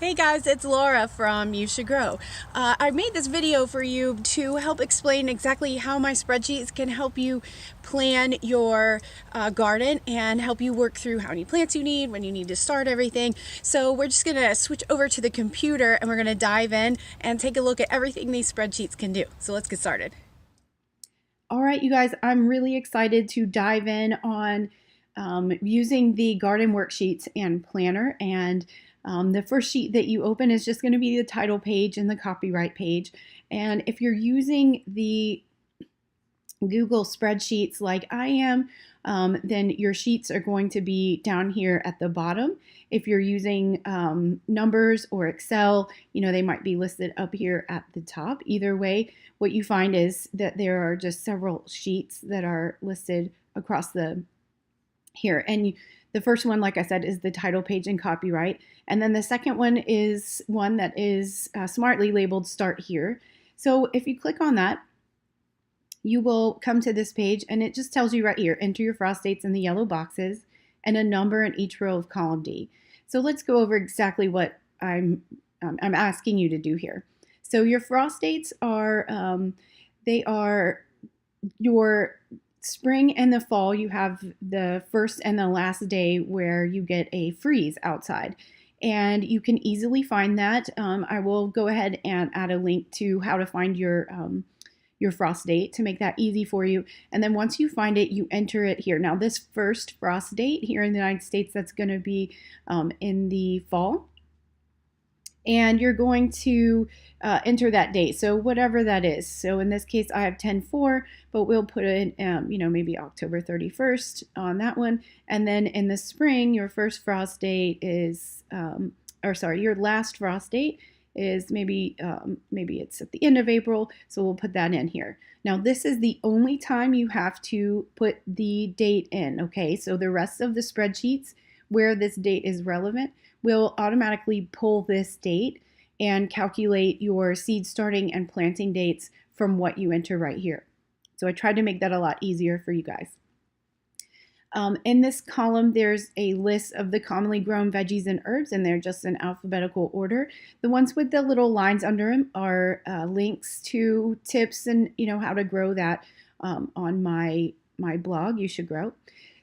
Hey guys, it's Laura from You Should Grow. I made this video for you to help explain exactly how my spreadsheets can help you plan your garden and help you work through how many plants you need, when you need to start everything. So we're just going to switch over to the computer and we're going to dive in and take a look at everything these spreadsheets can do. So let's get started. All right, you guys, I'm really excited to dive in on using the garden worksheets and planner. And the first sheet that you open is just going to be the title page and the copyright page. And if you're using the Google spreadsheets like I am, then your sheets are going to be down here at the bottom. If you're using numbers or Excel, they might be listed up here at the top. Either way, what you find is that there are just several sheets that are listed across here. And the first one, like I said, is the title page and copyright. And then the second one is one that is smartly labeled Start Here. So if you click on that, you will come to this page and it just tells you right here, enter your frost dates in the yellow boxes and a number in each row of column D. So let's go over exactly what I'm asking you to do here. So your frost dates are, they are your spring and the fall. You have the first and the last day where you get a freeze outside. And you can easily find that. I will go ahead and add a link to how to find your frost date to make that easy for you. And then once you find it, you enter it here. Now this first frost date here in the United States, that's going to be in the fall. And you're going to enter that date, so whatever that is. So in this case, I have 10/4, but we'll put it in, maybe October 31st on that one. And then in the spring, your first frost date is, your last frost date is maybe it's at the end of April, so we'll put that in here. Now this is the only time you have to put the date in, okay? So the rest of the spreadsheets where this date is relevant will automatically pull this date and calculate your seed starting and planting dates from what you enter right here. So I tried to make that a lot easier for you guys. In this column, there's a list of the commonly grown veggies and herbs, and they're just in alphabetical order. The ones with the little lines under them are links to tips and how to grow that on my blog, You Should Grow.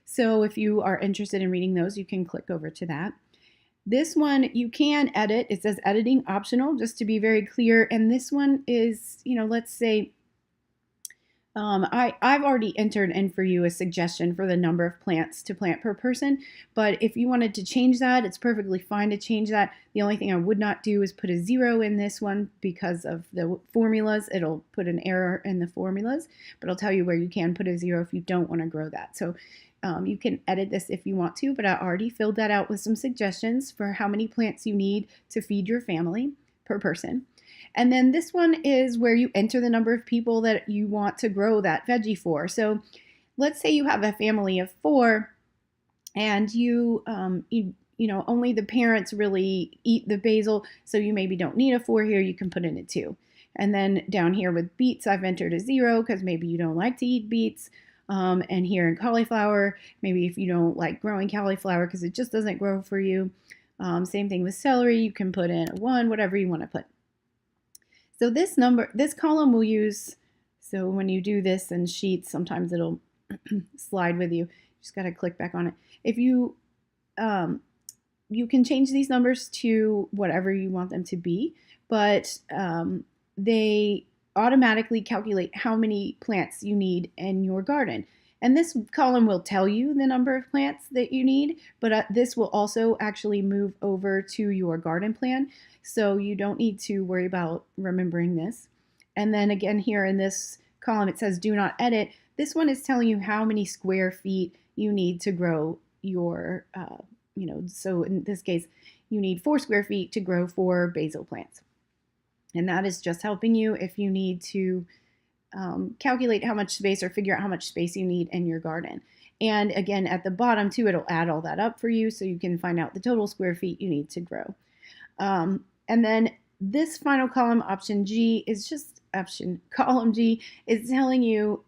So if you are interested in reading those, you can click over to that. This one you can edit. It says editing optional, just to be very clear. And this one is, let's say, I've already entered in for you a suggestion for the number of plants to plant per person. But if you wanted to change that, it's perfectly fine to change that. The only thing I would not do is put a 0 in this one because of the formulas. It'll put an error in the formulas, but I'll tell you where you can put a 0 if you don't want to grow that. So you can edit this if you want to, but I already filled that out with some suggestions for how many plants you need to feed your family per person. And then this one is where you enter the number of people that you want to grow that veggie for. So let's say you have a family of 4 and you only the parents really eat the basil, so you maybe don't need a 4 here, you can put in a 2. And then down here with beets, I've entered a 0 because maybe you don't like to eat beets. And here in cauliflower, maybe if you don't like growing cauliflower because it just doesn't grow for you. Same thing with celery, you can put in a 1, whatever you want to put. So this column we'll use, so when you do this in Sheets, sometimes it'll slide with you. Just got to click back on it. If you can change these numbers to whatever you want them to be, but they automatically calculate how many plants you need in your garden. And this column will tell you the number of plants that you need, but this will also actually move over to your garden plan. So you don't need to worry about remembering this. And then again, here in this column, it says do not edit. This one is telling you how many square feet you need to grow your, so in this case, you need 4 square feet to grow 4 basil plants. And that is just helping you if you need to calculate how much space or figure out how much space you need in your garden. And again, at the bottom too, it'll add all that up for you so you can find out the total square feet you need to grow. And then this final column, option G, is just column G is telling you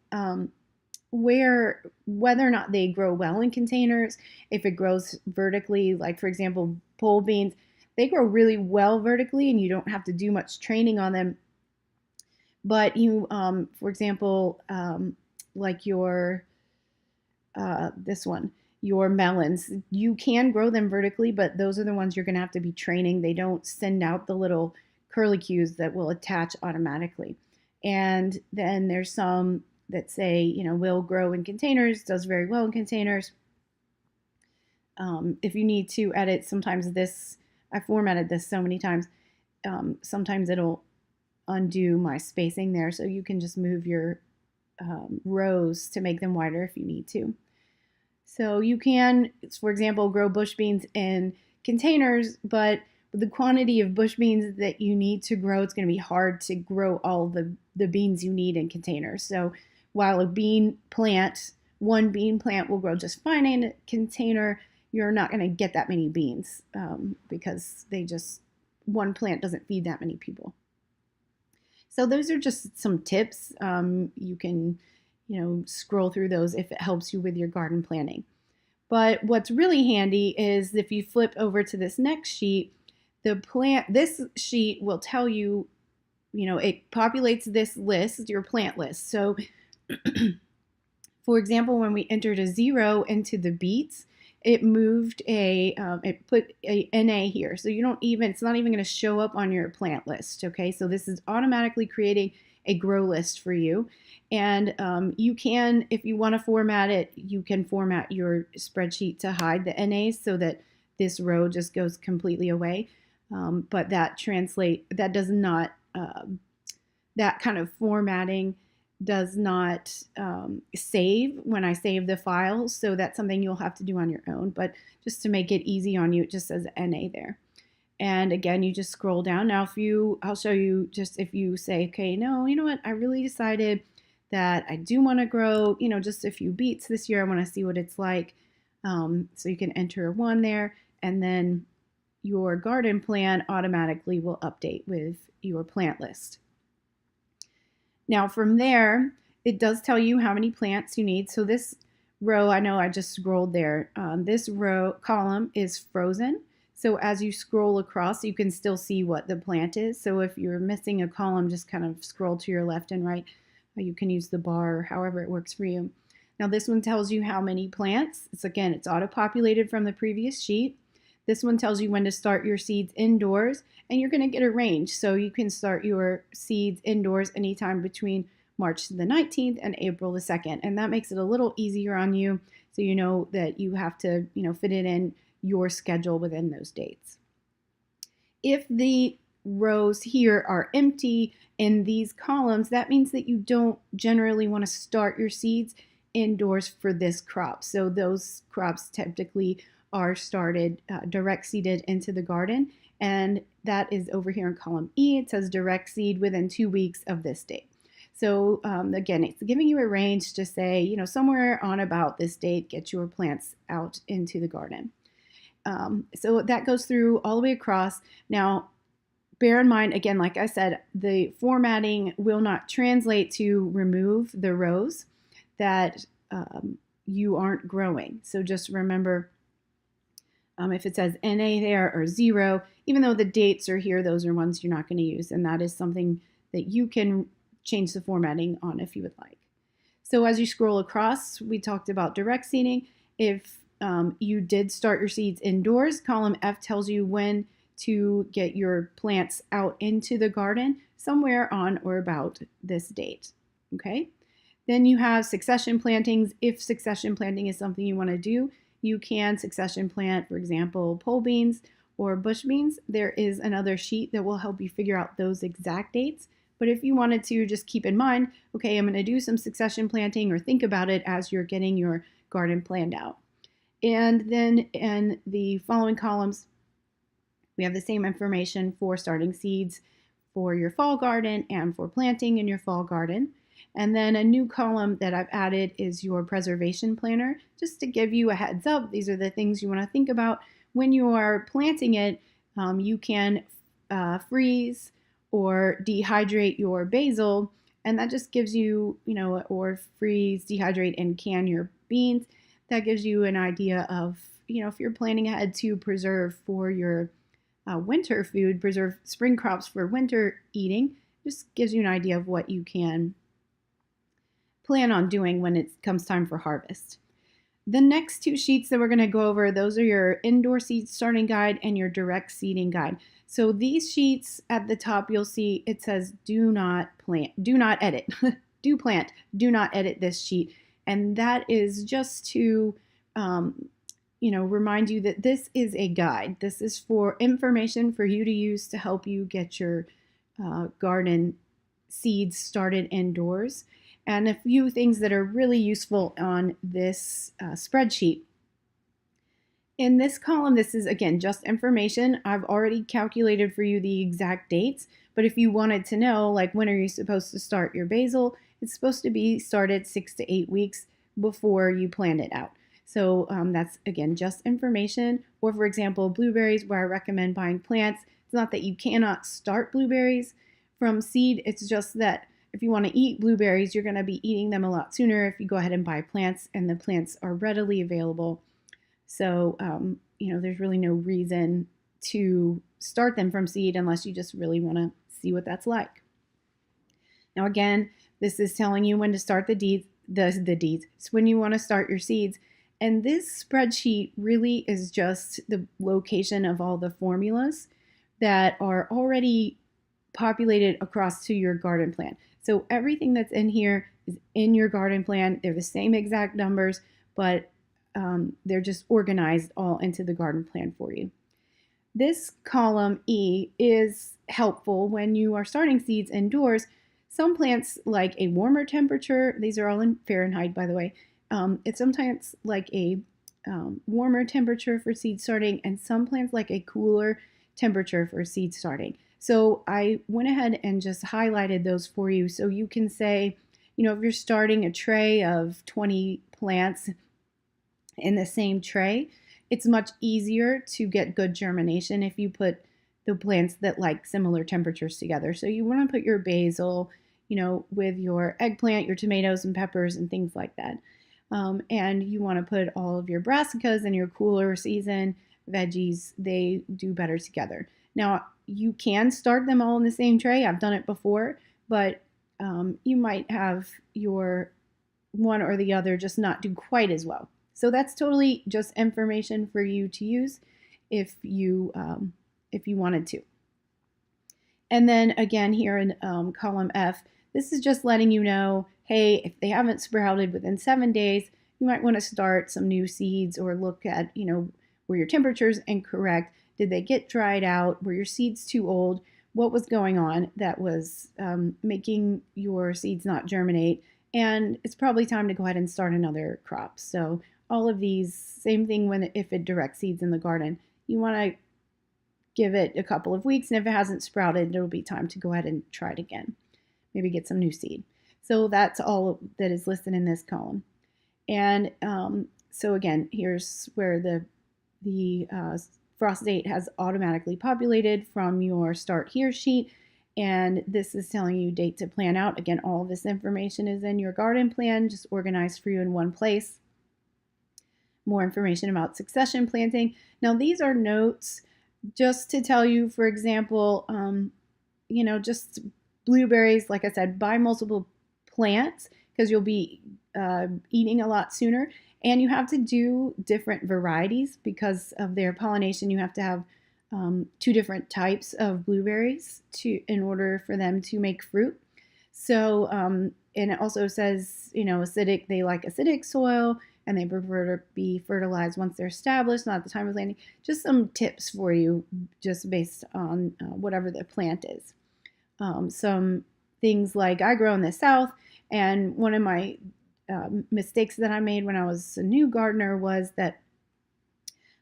whether or not they grow well in containers. If it grows vertically, like for example, pole beans, They grow really well vertically and you don't have to do much training on them. But you, for example, like your this one, your melons. You can grow them vertically, but those are the ones you're going to have to be training. They don't send out the little curlicues that will attach automatically. And then there's some that say, will grow in containers, does very well in containers. If you need to edit, sometimes I formatted this so many times, sometimes it'll undo my spacing there, so you can just move your rows to make them wider if you need to. So you can, for example, grow bush beans in containers, but with the quantity of bush beans that you need to grow, it's going to be hard to grow all the beans you need in containers. So while one bean plant will grow just fine in a container, you're not going to get that many beans because one plant doesn't feed that many people. So those are just some tips. You can, scroll through those if it helps you with your garden planning. But what's really handy is if you flip over to this next sheet, this sheet will tell you, it populates this list, your plant list. So for example, when we entered a 0 into the beets, it moved it put a NA here. So it's not even going to show up on your plant list. Okay, so this is automatically creating a grow list for you. And you can, if you want to format it, you can format your spreadsheet to hide the NAs so that this row just goes completely away. But that does not, that kind of formatting does not save when I save the file, so that's something you'll have to do on your own. But just to make it easy on you, it just says NA there. And again, you just scroll down. Now, I'll show you just if you say, okay, no, you know what, I really decided that I do want to grow, just a few beets this year. I want to see what it's like. So you can enter 1 there, and then your garden plan automatically will update with your plant list. Now from there, it does tell you how many plants you need. So this row, I know I just scrolled there. This column is frozen. So as you scroll across, you can still see what the plant is. So if you're missing a column, just kind of scroll to your left and right. You can use the bar, or however it works for you. Now this one tells you how many plants. It's auto-populated from the previous sheet. This one tells you when to start your seeds indoors, and you're going to get a range. So you can start your seeds indoors anytime between March the 19th and April the 2nd. And that makes it a little easier on you, so you know that you have to, fit it in your schedule within those dates. If the rows here are empty in these columns, that means that you don't generally want to start your seeds indoors for this crop. So those crops typically are started direct seeded into the garden, and that is over here in column E. It says direct seed within 2 weeks of this date. So again, it's giving you a range to say, somewhere on about this date, get your plants out into the garden. So that goes through all the way across. Now, bear in mind, again, like I said, the formatting will not translate to remove the rows that you aren't growing. So just remember, if it says NA there or 0, even though the dates are here, those are ones you're not going to use. And that is something that you can change the formatting on if you would like. So as you scroll across, we talked about direct seeding. If you did start your seeds indoors, column F tells you when to get your plants out into the garden, somewhere on or about this date. Okay. Then you have succession plantings. If succession planting is something you want to do, you can succession plant, for example, pole beans or bush beans. There is another sheet that will help you figure out those exact dates. But if you wanted to, just keep in mind, okay, I'm going to do some succession planting, or think about it as you're getting your garden planned out. And then in the following columns, we have the same information for starting seeds for your fall garden and for planting in your fall garden. And then a new column that I've added is your preservation planner, just to give you a heads up. These are the things you want to think about when you are planting it. You can freeze or dehydrate your basil, and that just gives you, or freeze, dehydrate, and can your beans. That gives you an idea of, if you're planning ahead to preserve for your winter food, preserve spring crops for winter eating. Just gives you an idea of what you can plan on doing when it comes time for harvest. The next two sheets that we're going to go over, those are your indoor seed starting guide and your direct seeding guide. So these sheets at the top, you'll see it says do not plant, do not edit, do plant, do not edit this sheet. And that is just to remind you that this is a guide. This is for information for you to use to help you get your garden seeds started indoors. And a few things that are really useful on this spreadsheet. In this column, this is, again, just information. I've already calculated for you the exact dates, but if you wanted to know, like, when are you supposed to start your basil, it's supposed to be started 6 to 8 weeks before you plant it out. So that's, again, just information. Or, for example, blueberries, where I recommend buying plants. It's not that you cannot start blueberries from seed. It's just that if you want to eat blueberries, you're going to be eating them a lot sooner if you go ahead and buy plants, and the plants are readily available. So, there's really no reason to start them from seed unless you just really want to see what that's like. Now, again, this is telling you when to start the deeds. It's when you want to start your seeds. And this spreadsheet really is just the location of all the formulas that are already populated across to your garden plan. So everything that's in here is in your garden plan. They're the same exact numbers, but they're just organized all into the garden plan for you. This column E is helpful when you are starting seeds indoors. Some plants like a warmer temperature, these are all in Fahrenheit, by the way. It's sometimes like a warmer temperature for seed starting, and some plants like a cooler temperature for seed starting. So I went ahead and just highlighted those for you so you can say, if you're starting a tray of 20 plants in the same tray, it's much easier to get good germination if you put the plants that like similar temperatures together. So you want to put your basil, with your eggplant, your tomatoes and peppers and things like that. And you want to put all of your brassicas and your cooler season veggies. They do better together. Now, you can start them all in the same tray. I've done it before, but you might have your one or the other just not do quite as well. So that's totally just information for you to use if you wanted to. And then again here in column F, this is just letting you know, hey, if they haven't sprouted within 7 days, you might want to start some new seeds or look at, were your temperatures incorrect? Did they get dried out? Were your seeds too old? What was going on that was making your seeds not germinate? And it's probably time to go ahead and start another crop. So all of these, same thing if it direct seeds in the garden. You want to give it a couple of weeks, and if it hasn't sprouted, it'll be time to go ahead and try it again. Maybe get some new seed. So that's all that is listed in this column. And so again, here's where the frost date has automatically populated from your start here sheet, and this is telling you date to plan out. Again, all of this information is in your garden plan, just organized for you in one place. More information about succession planting. Now these are notes just to tell you, for example, just blueberries, like I said, buy multiple plants because you'll be eating a lot sooner. And you have to do different varieties because of their pollination. You have to have 2 different types of blueberries in order for them to make fruit. So, and it also says, acidic, they like acidic soil and they prefer to be fertilized once they're established, not at the time of planting. Just some tips for you, just based on whatever the plant is. Some things like I grow in the South, and one of my mistakes that I made when I was a new gardener was that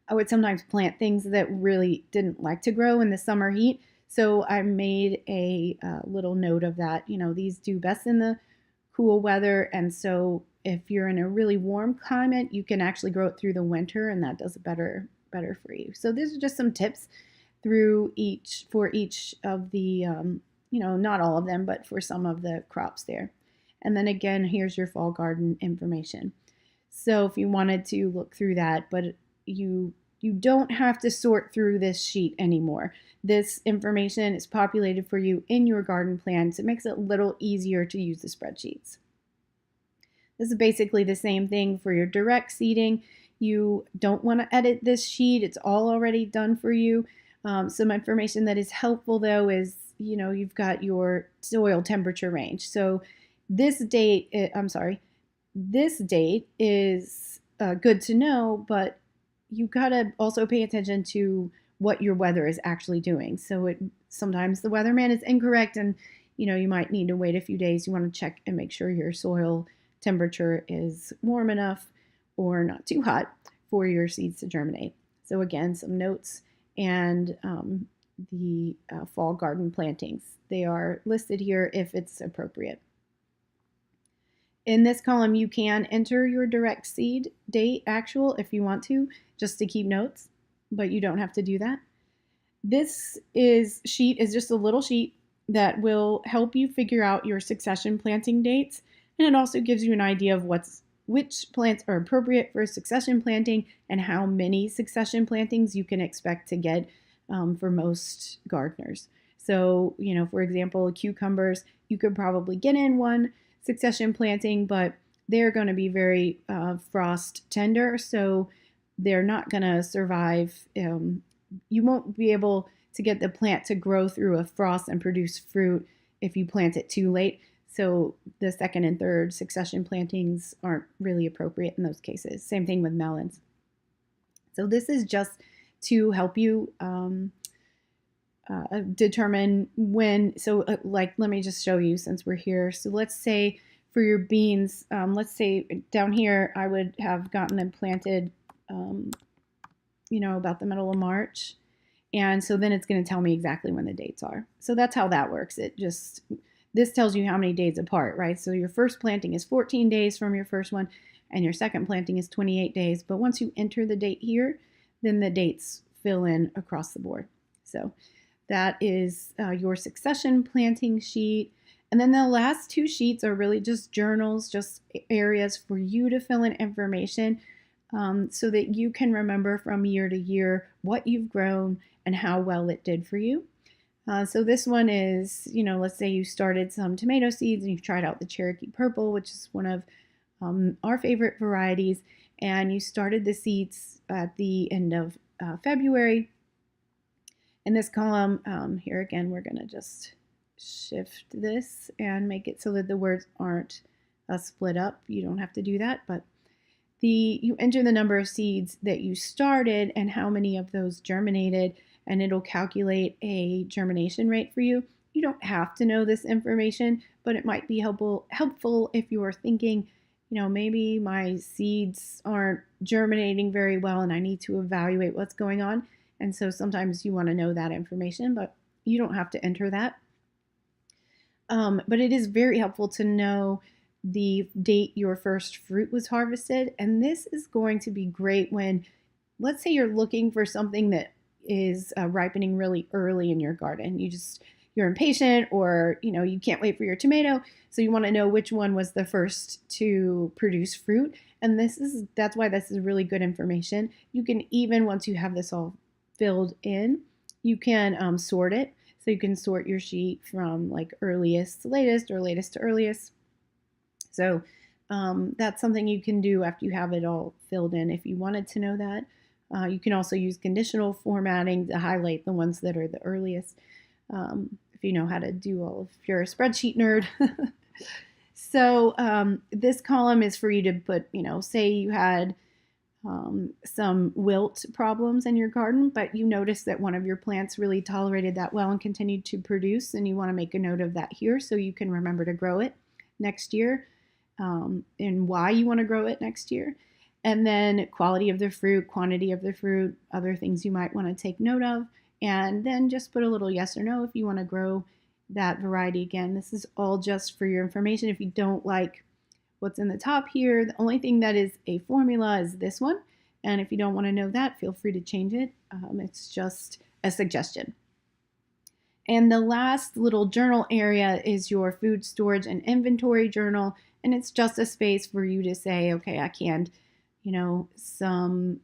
I would sometimes plant things that really didn't like to grow in the summer heat. So I made a little note of that. These do best in the cool weather, and so if you're in a really warm climate, you can actually grow it through the winter, and that does better for you. So these are just some tips for each of the not all of them, but for some of the crops there. And then again, here's your fall garden information. So if you wanted to look through that, but you You don't have to sort through this sheet anymore. This information is populated for you in your garden plan, so it makes it a little easier to use the spreadsheets. This is basically the same thing for your direct seeding. You don't want to edit this sheet. It's all already done for you. Some information that is helpful though is, you've got your soil temperature range. So this date is good to know, but you gotta also pay attention to what your weather is actually doing. So sometimes the weatherman is incorrect, and you might need to wait a few days. You want to check and make sure your soil temperature is warm enough or not too hot for your seeds to germinate. So again, some notes and the fall garden plantings. They are listed here if it's appropriate. In this column, you can enter your direct seed date actual if you want to, just to keep notes, but you don't have to do that. This sheet is just a little sheet that will help you figure out your succession planting dates, and it also gives you an idea of which plants are appropriate for succession planting and how many succession plantings you can expect to get for most gardeners. So, for example, cucumbers, you could probably get in one succession planting, but they're going to be very frost tender, so they're not going to survive. You won't be able to get the plant to grow through a frost and produce fruit if you plant it too late. So the second and third succession plantings aren't really appropriate in those cases. Same thing with melons. So this is just to help you determine when. So let me just show you since we're here. So let's say for your beans, let's say down here I would have gotten them planted, about the middle of March. And so then it's going to tell me exactly when the dates are. So that's how that works. This tells you how many days apart, right? So your first planting is 14 days from your first one, and your second planting is 28 days. But once you enter the date here, then the dates fill in across the board. So that is your succession planting sheet. And then the last two sheets are really just journals, just areas for you to fill in information so that you can remember from year to year what you've grown and how well it did for you. So this one is, let's say you started some tomato seeds and you tried out the Cherokee Purple, which is one of our favorite varieties, and you started the seeds at the end of February. In this column, here again, we're going to just shift this and make it so that the words aren't split up. You don't have to do that, but you enter the number of seeds that you started and how many of those germinated, and it'll calculate a germination rate for you. You don't have to know this information, but it might be helpful if you are thinking, maybe my seeds aren't germinating very well and I need to evaluate what's going on. And so sometimes you want to know that information, but you don't have to enter that. But it is very helpful to know the date your first fruit was harvested. And this is going to be great when, let's say you're looking for something that is ripening really early in your garden. You're impatient, or you can't wait for your tomato, so you want to know which one was the first to produce fruit. And that's why this is really good information. You can, even once you have this all filled in, you can sort it. So you can sort your sheet from like earliest to latest or latest to earliest. So that's something you can do after you have it all filled in if you wanted to know that. You can also use conditional formatting to highlight the ones that are the earliest, if you know how to do all of, if you're a spreadsheet nerd. So this column is for you to put, say you had some wilt problems in your garden, but you noticed that one of your plants really tolerated that well and continued to produce, and you want to make a note of that here so you can remember to grow it next year, and why you want to grow it next year. And then quality of the fruit, quantity of the fruit, other things you might want to take note of. And then just put a little yes or no if you want to grow that variety again. This is all just for your information. If you don't like what's in the top here, the only thing that is a formula is this one. And if you don't want to know that, feel free to change it. It's just a suggestion. And the last little journal area is your food storage and inventory journal. And it's just a space for you to say, okay, I canned some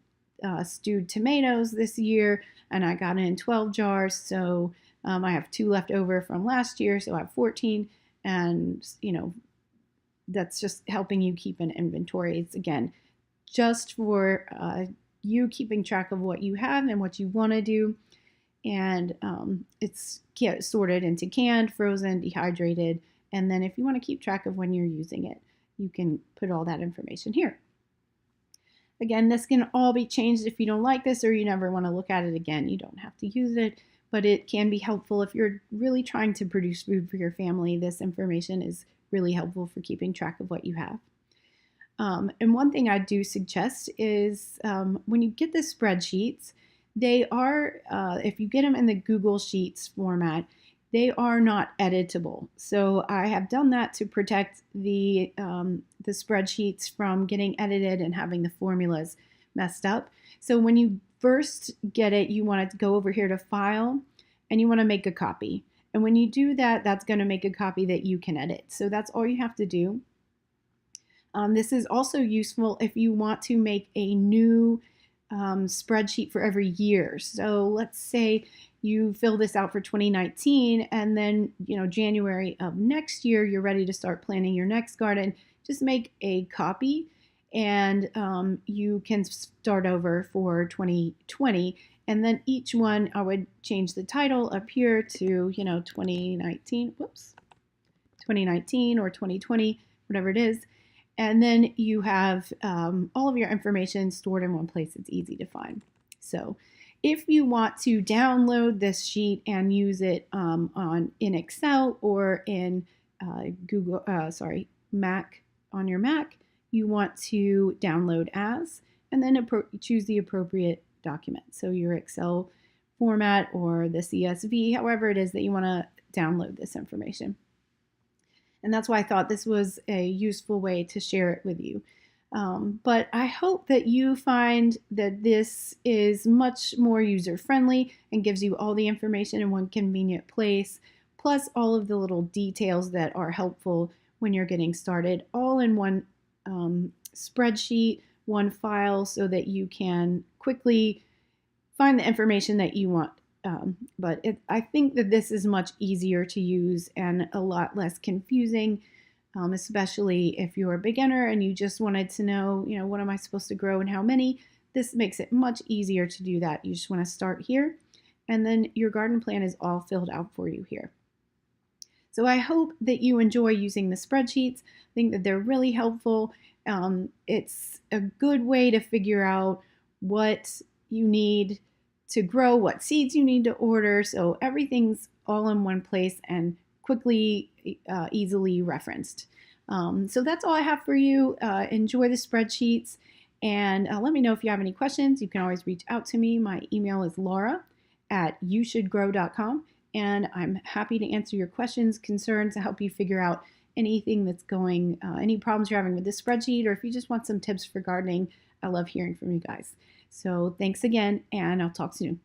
stewed tomatoes this year, and I got in 12 jars, so I have 2 left over from last year, so I have 14, and that's just helping you keep an inventory. It's, again, just for you keeping track of what you have and what you want to do, and it's sorted into canned, frozen, dehydrated, and then if you want to keep track of when you're using it, you can put all that information here. Again, this can all be changed if you don't like this or you never want to look at it again. You don't have to use it, but it can be helpful if you're really trying to produce food for your family. This information is really helpful for keeping track of what you have. And one thing I do suggest is when you get the spreadsheets, they are, if you get them in the Google Sheets format, they are not editable. So I have done that to protect the spreadsheets from getting edited and having the formulas messed up. So when you first get it, you want to go over here to File, and you want to make a copy. And when you do that, that's going to make a copy that you can edit. So that's all you have to do. This is also useful if you want to make a new spreadsheet for every year. So let's say you fill this out for 2019, and then January of next year you're ready to start planning your next garden. Just make a copy, and you can start over for 2020. And then each one, I would change the title up here to 2019. Whoops, 2019 or 2020, whatever it is. And then you have all of your information stored in one place. It's easy to find. So if you want to download this sheet and use it in Excel or in Mac, on your Mac, you want to download as, and then choose the appropriate document. So your Excel format or the CSV, however it is that you want to download this information. And that's why I thought this was a useful way to share it with you. But I hope that you find that this is much more user-friendly and gives you all the information in one convenient place, plus all of the little details that are helpful when you're getting started, all in one spreadsheet, one file, so that you can quickly find the information that you want. But I think that this is much easier to use and a lot less confusing, especially if you're a beginner and you just wanted to know, what am I supposed to grow and how many. This makes it much easier to do that. You just want to start here, and then your garden plan is all filled out for you here. So I hope that you enjoy using the spreadsheets. I think that they're really helpful. It's a good way to figure out what you need to grow, what seeds you need to order, so everything's all in one place and quickly, easily referenced. So that's all I have for you. Enjoy the spreadsheets, and let me know if you have any questions. You can always reach out to me. My email is laura@youshouldgrow.com, and I'm happy to answer your questions, concerns, to help you figure out anything that's any problems you're having with this spreadsheet, or if you just want some tips for gardening. I love hearing from you guys. So thanks again, and I'll talk soon.